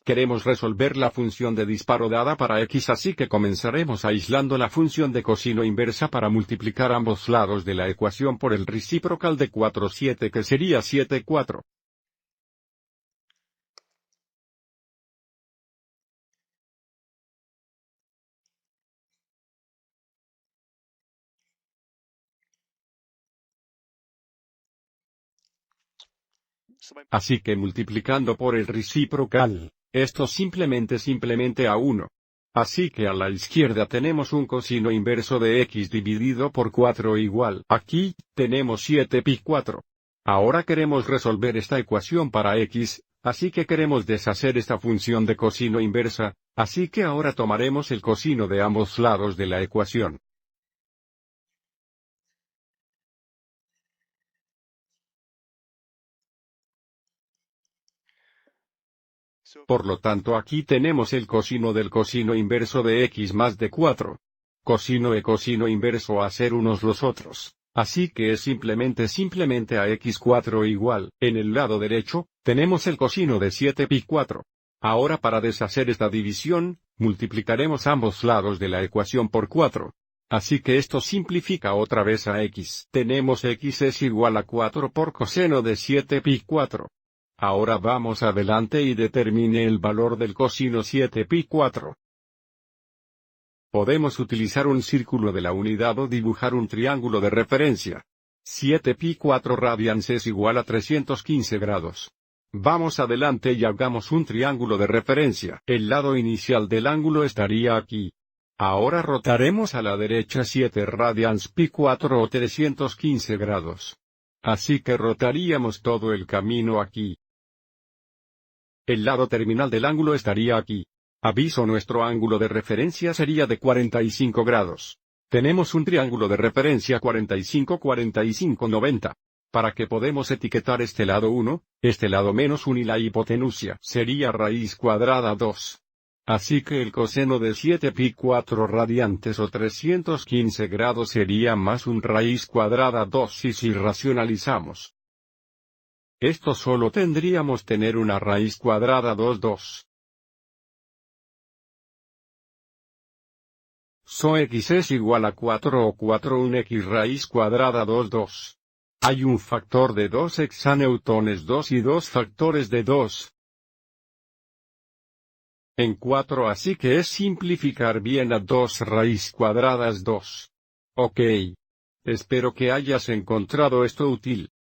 Queremos resolver la función de disparo dada para x, así que comenzaremos aislando la función de cosino inversa para multiplicar ambos lados de la ecuación por el reciprocal de 4, 7, que sería 7, 4. Así que multiplicando por el reciprocal, esto simplemente a 1. Así que a la izquierda tenemos un cosino inverso de x dividido por 4 igual. Aquí, tenemos 7pi4. Ahora queremos resolver esta ecuación para x, así que queremos deshacer esta función de cosino inversa, así que ahora tomaremos el cosino de ambos lados de la ecuación. Por lo tanto aquí tenemos el cosino del cosino inverso de x más de 4. Cosino e cosino inverso a ser unos los otros, así que es simplemente a x4 igual. En el lado derecho, tenemos el cosino de 7pi4. Ahora para deshacer esta división, multiplicaremos ambos lados de la ecuación por 4. Así que esto simplifica otra vez a x. Tenemos x es igual a 4 por coseno de 7pi4. Ahora vamos adelante y determine el valor del cosino 7pi4. Podemos utilizar un círculo de la unidad o dibujar un triángulo de referencia. 7pi4 radians es igual a 315 grados. Vamos adelante y hagamos un triángulo de referencia. El lado inicial del ángulo estaría aquí. Ahora rotaremos a la derecha 7 radians pi4 o 315 grados. Así que rotaríamos todo el camino aquí. El lado terminal del ángulo estaría aquí. Aviso: nuestro ángulo de referencia sería de 45 grados. Tenemos un triángulo de referencia 45, 45, 90. Para que podemos etiquetar este lado 1, este lado menos 1 y la hipotenusa sería raíz cuadrada 2. Así que el coseno de 7pi4 radiantes o 315 grados sería más un raíz cuadrada 2 y si racionalizamos esto solo tendríamos tener una raíz cuadrada 2. So x es igual a 4 o 4 un x raíz cuadrada 2. Hay un factor de 2 hexanewtones 2 y 2 factores de 2 en 4, así que es simplificar bien a 2 raíz cuadradas 2. Ok. Espero que hayas encontrado esto útil.